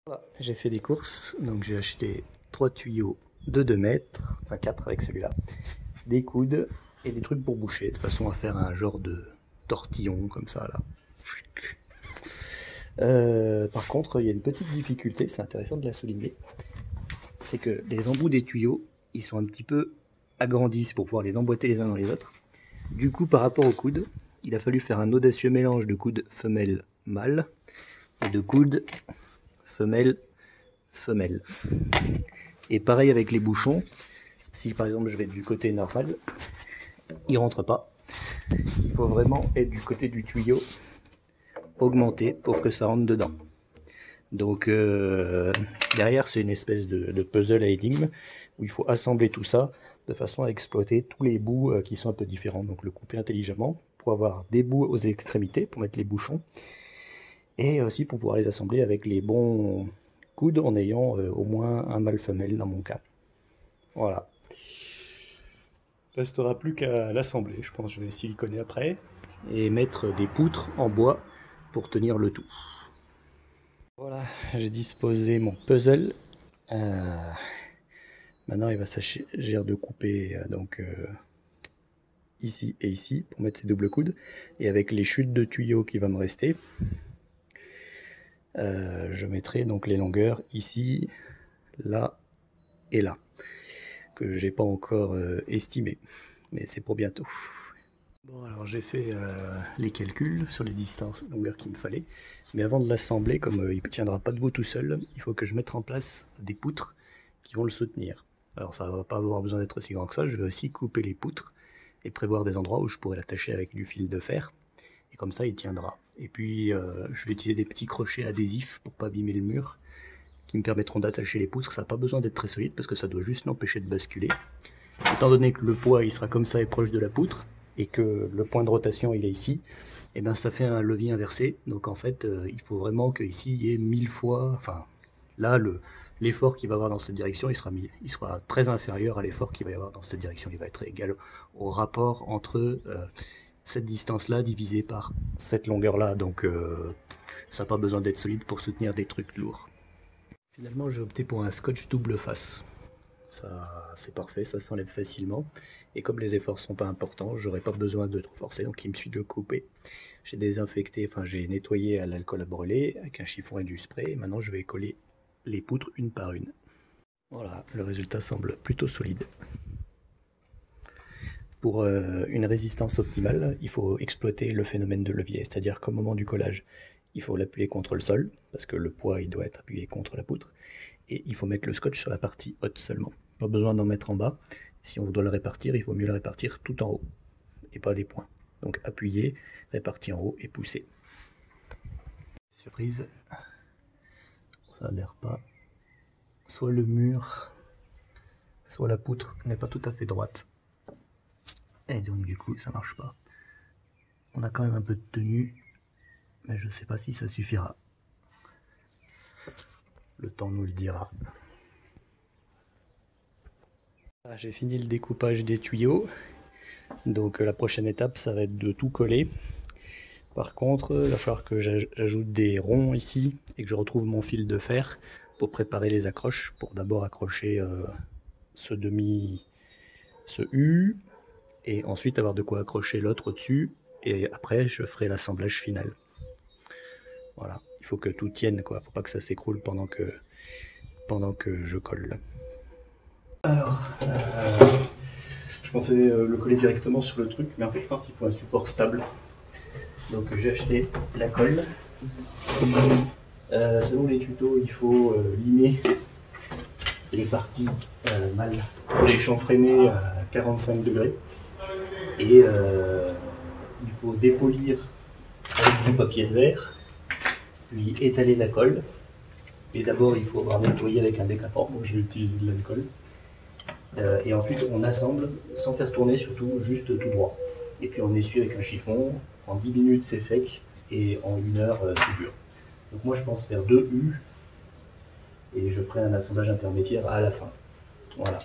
Voilà, j'ai fait des courses, donc j'ai acheté 3 tuyaux de 2 mètres, enfin 4 avec celui-là, des coudes et des trucs pour boucher, de façon à faire un genre de tortillon comme ça là. Par contre, il y a une petite difficulté, c'est intéressant de la souligner, c'est que les embouts des tuyaux, ils sont un petit peu agrandis, c'est pour pouvoir les emboîter les uns dans les autres. Du coup, par rapport aux coudes, il a fallu faire un audacieux mélange de coudes femelle mâle et de coudes femelle femelle. Et pareil avec les bouchons, si par exemple je vais du côté normal, il rentre pas. Il faut vraiment être du côté du tuyau augmenté pour que ça rentre dedans. Donc derrière c'est une espèce de puzzle à énigme où il faut assembler tout ça de façon à exploiter tous les bouts qui sont un peu différents. Donc le couper intelligemment pour avoir des bouts aux extrémités pour mettre les bouchons et aussi pour pouvoir les assembler avec les bons coudes en ayant au moins un mâle femelle dans mon cas. Voilà. Restera plus qu'à l'assembler, je pense que je vais siliconer après et mettre des poutres en bois pour tenir le tout. Voilà, j'ai disposé mon puzzle. Maintenant il va s'agir de couper ici et ici pour mettre ces doubles coudes et avec les chutes de tuyaux qui va me rester, je mettrai donc les longueurs ici, là et là que j'ai pas encore estimé, mais c'est pour bientôt. Bon, alors j'ai fait les calculs sur les distances longueurs qu'il me fallait, mais avant de l'assembler, comme il ne tiendra pas debout tout seul, il faut que je mette en place des poutres qui vont le soutenir. Alors ça va pas avoir besoin d'être aussi grand que ça, je vais aussi couper les poutres et prévoir des endroits où je pourrais l'attacher avec du fil de fer, et comme ça il tiendra. Et puis je vais utiliser des petits crochets adhésifs pour pas abîmer le mur, qui me permettront d'attacher les poutres. Ça n'a pas besoin d'être très solide parce que ça doit juste l'empêcher de basculer. Étant donné que le poids il sera comme ça et proche de la poutre, et que le point de rotation il est ici, et ben ça fait un levier inversé. Donc en fait il faut vraiment qu'ici il y ait 1000 fois, enfin là l'effort qu'il va avoir dans cette direction il sera très inférieur à l'effort qu'il va y avoir dans cette direction. Il va être égal au rapport entre cette distance là divisée par cette longueur là. Donc ça n'a pas besoin d'être solide pour soutenir des trucs lourds. Finalement j'ai opté pour un scotch double face. Ça, c'est parfait, ça s'enlève facilement. Et comme les efforts sont pas importants, j'aurai pas besoin de trop forcer, donc il me suffit de le couper. J'ai désinfecté, enfin j'ai nettoyé à l'alcool à brûler avec un chiffon et du spray. Et maintenant je vais coller les poutres une par une. Voilà, le résultat semble plutôt solide. Pour une résistance optimale, il faut exploiter le phénomène de levier, c'est-à-dire qu'au moment du collage, il faut l'appuyer contre le sol, parce que le poids il doit être appuyé contre la poutre, et il faut mettre le scotch sur la partie haute seulement. Pas besoin d'en mettre en bas. Si on doit le répartir, il vaut mieux le répartir tout en haut, et pas des points. Donc appuyer, répartir en haut et pousser. Surprise, ça adhère pas. Soit le mur, soit la poutre n'est pas tout à fait droite. Et donc du coup ça marche pas. On a quand même un peu de tenue, mais je sais pas si ça suffira. Le temps nous le dira. J'ai fini le découpage des tuyaux, donc la prochaine étape ça va être de tout coller. Par contre, il va falloir que j'ajoute des ronds ici et que je retrouve mon fil de fer pour préparer les accroches, pour d'abord accrocher ce U, et ensuite avoir de quoi accrocher l'autre au-dessus, et après je ferai l'assemblage final. Voilà, il faut que tout tienne, quoi, faut pas que ça s'écroule pendant que je colle. Alors, je pensais le coller directement sur le truc, mais en fait je pense qu'il faut un support stable. Donc j'ai acheté la colle. Selon les tutos, il faut limer les parties mâles pour les chanfreiner à 45 degrés. Et il faut dépolir avec du papier de verre, puis étaler la colle. Et d'abord, il faudra nettoyer avec un décapant. Moi, je vais utiliser de l'alcool. Et ensuite, on assemble sans faire tourner, surtout juste tout droit. Et puis on essuie avec un chiffon. En 10 minutes, c'est sec. Et en 1 heure, c'est dur. Donc moi, je pense faire 2 U. Et je ferai un assemblage intermédiaire à la fin. Voilà.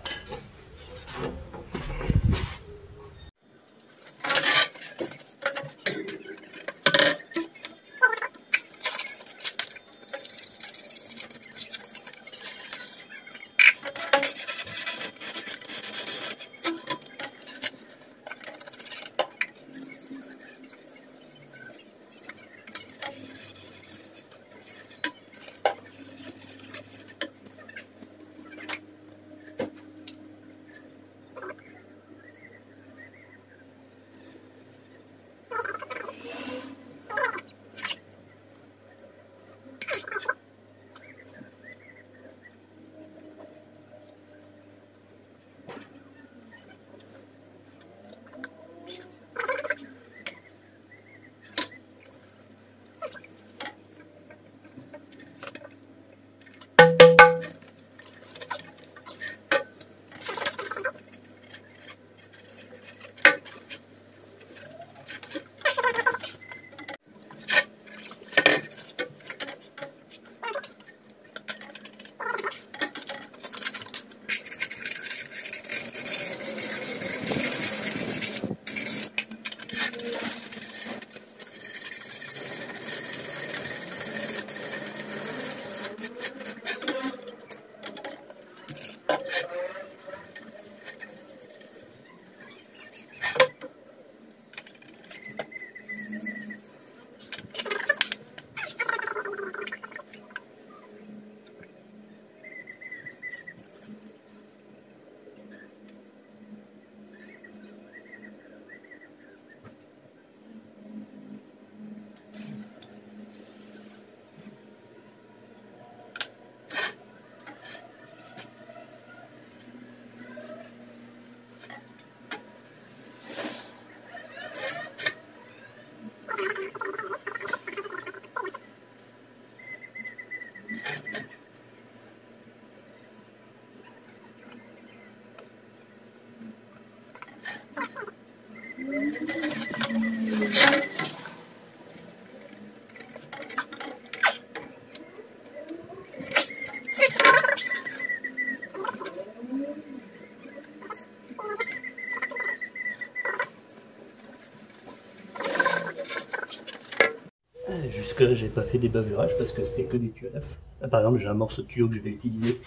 Jusque là j'ai pas fait des bavurages parce que c'était que des tuyaux neufs. Là, par exemple j'ai un morceau de tuyau que je vais utiliser,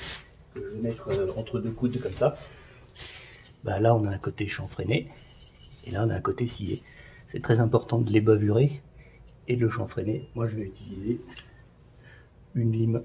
que je vais mettre entre deux coudes comme ça. Bah là on a un côté chanfreiné et là on a un côté scié. C'est très important de les bavurer et de le chanfreiner. Moi je vais utiliser une lime.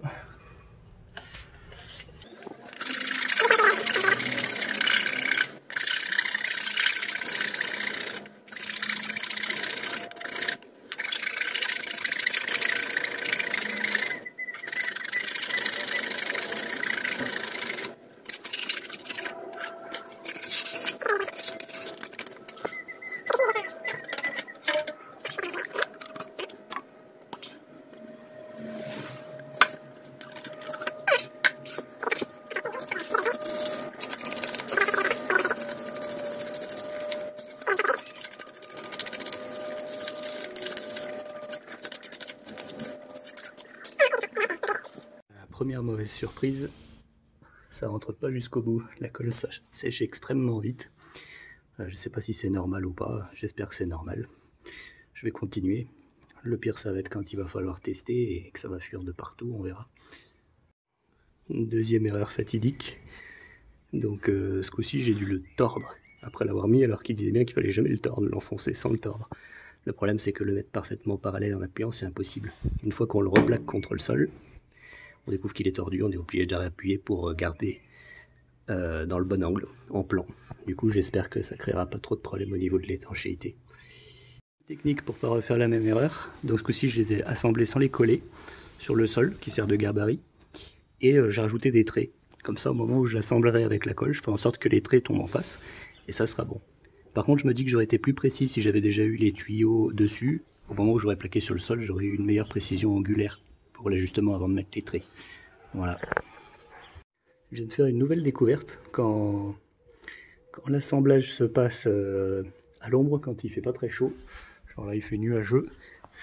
Première mauvaise surprise, ça rentre pas jusqu'au bout, la colle sèche extrêmement vite. Je sais pas si c'est normal ou pas, j'espère que c'est normal. Je vais continuer. Le pire ça va être quand il va falloir tester et que ça va fuir de partout, on verra. Deuxième erreur fatidique. Donc ce coup-ci j'ai dû le tordre après l'avoir mis alors qu'il disait bien qu'il fallait jamais le tordre, l'enfoncer sans le tordre. Le problème c'est que le mettre parfaitement parallèle en appuyant c'est impossible. Une fois qu'on le replaque contre le sol, on découvre qu'il est tordu, on est obligé de réappuyer pour garder dans le bon angle, en plan. Du coup j'espère que ça créera pas trop de problèmes au niveau de l'étanchéité. Technique pour pas refaire la même erreur, donc ce coup-ci je les ai assemblés sans les coller sur le sol qui sert de gabarit et j'ai rajouté des traits. Comme ça au moment où je l'assemblerai avec la colle, je fais en sorte que les traits tombent en face et ça sera bon. Par contre je me dis que j'aurais été plus précis si j'avais déjà eu les tuyaux dessus. Au moment où j'aurais plaqué sur le sol, j'aurais eu une meilleure précision angulaire pour l'ajustement avant de mettre les traits. Voilà. Je viens de faire une nouvelle découverte. Quand l'assemblage se passe à l'ombre, quand il fait pas très chaud, genre là il fait nuageux,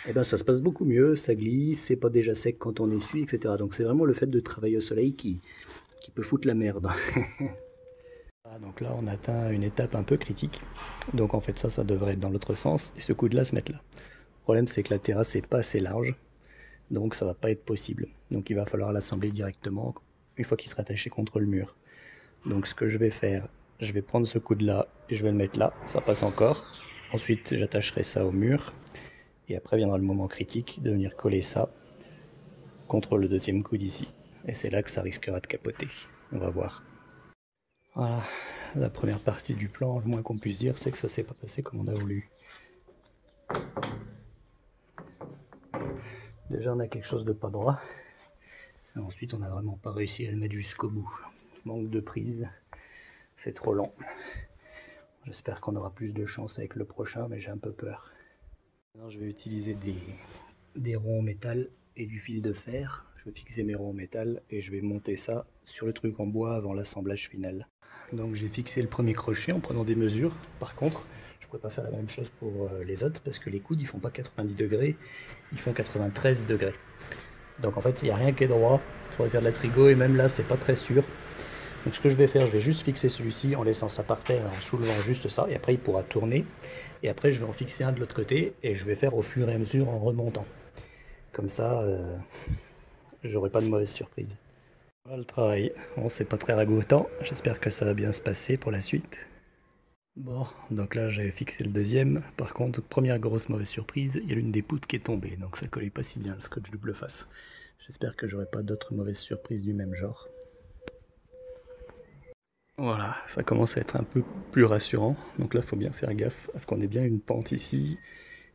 et ben ça se passe beaucoup mieux, ça glisse, c'est pas déjà sec quand on essuie, etc. Donc c'est vraiment le fait de travailler au soleil qui peut foutre la merde. Donc là on atteint une étape un peu critique. Donc en fait ça devrait être dans l'autre sens et ce coude-là se mettre là. Le problème c'est que la terrasse n'est pas assez large. Donc ça va pas être possible. Donc il va falloir l'assembler directement une fois qu'il sera attaché contre le mur. Donc ce que je vais faire, je vais prendre ce coude là et je vais le mettre là, ça passe encore. Ensuite j'attacherai ça au mur et après viendra le moment critique de venir coller ça contre le deuxième coude ici. Et c'est là que ça risquera de capoter. On va voir. Voilà, la première partie du plan, le moins qu'on puisse dire c'est que ça s'est pas passé comme on a voulu. Déjà on a quelque chose de pas droit. Et ensuite on n'a vraiment pas réussi à le mettre jusqu'au bout. Manque de prise, c'est trop lent. J'espère qu'on aura plus de chance avec le prochain, mais j'ai un peu peur. Maintenant je vais utiliser des ronds en métal et du fil de fer. Je vais fixer mes ronds en métal et je vais monter ça sur le truc en bois avant l'assemblage final. Donc j'ai fixé le premier crochet en prenant des mesures. Par contre, je ne pourrais pas faire la même chose pour les autres parce que les coudes ils font pas 90 degrés, ils font 93 degrés. Donc en fait il n'y a rien qui est droit, il faudrait faire de la trigo et même là c'est pas très sûr. Donc ce que je vais faire, je vais juste fixer celui-ci en laissant ça par terre, en soulevant juste ça, et après il pourra tourner. Et après je vais en fixer un de l'autre côté, et je vais faire au fur et à mesure en remontant. Comme ça, j'aurai pas de mauvaise surprise. Voilà le travail. Bon, c'est pas très ragoûtant, j'espère que ça va bien se passer pour la suite. Bon, donc là j'ai fixé le deuxième. Par contre, première grosse mauvaise surprise, il y a l'une des poutres qui est tombée, donc ça collait pas si bien le scotch double face. J'espère que j'aurai pas d'autres mauvaises surprises du même genre. Voilà, ça commence à être un peu plus rassurant. Donc là, il faut bien faire gaffe à ce qu'on ait bien une pente ici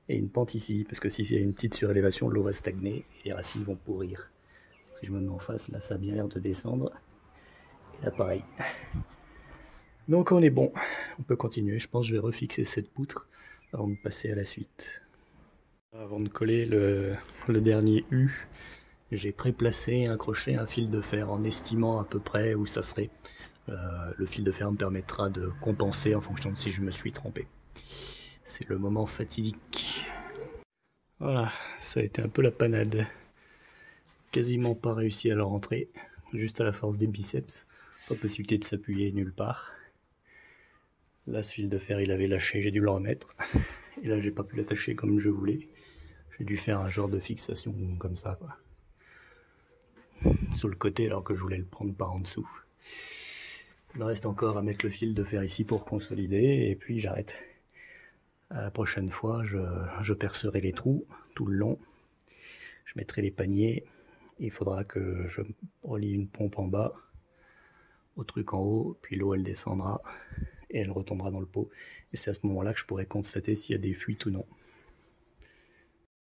et une pente ici. Parce que s'il y a une petite surélévation, l'eau va stagner et les racines vont pourrir. Si je me mets en face, là, ça a bien l'air de descendre. Et là, pareil. Donc on est bon. On peut continuer. Je pense que je vais refixer cette poutre avant de passer à la suite. Avant de coller le dernier U, j'ai préplacé un crochet, un fil de fer en estimant à peu près où ça serait. Le fil de fer me permettra de compenser en fonction de si je me suis trompé. C'est le moment fatidique. Voilà, ça a été un peu la panade. Quasiment pas réussi à le rentrer, juste à la force des biceps. Pas possibilité de s'appuyer nulle part. Là, ce fil de fer, il avait lâché, j'ai dû le remettre. Et là, j'ai pas pu l'attacher comme je voulais. J'ai dû faire un genre de fixation comme ça, quoi. Sur le côté, alors que je voulais le prendre par en dessous. Il me reste encore à mettre le fil de fer ici pour consolider, et puis j'arrête. À la prochaine fois, je percerai les trous tout le long. Je mettrai les paniers. Il faudra que je relie une pompe en bas au truc en haut, puis l'eau elle descendra et elle retombera dans le pot. Et c'est à ce moment-là que je pourrai constater s'il y a des fuites ou non.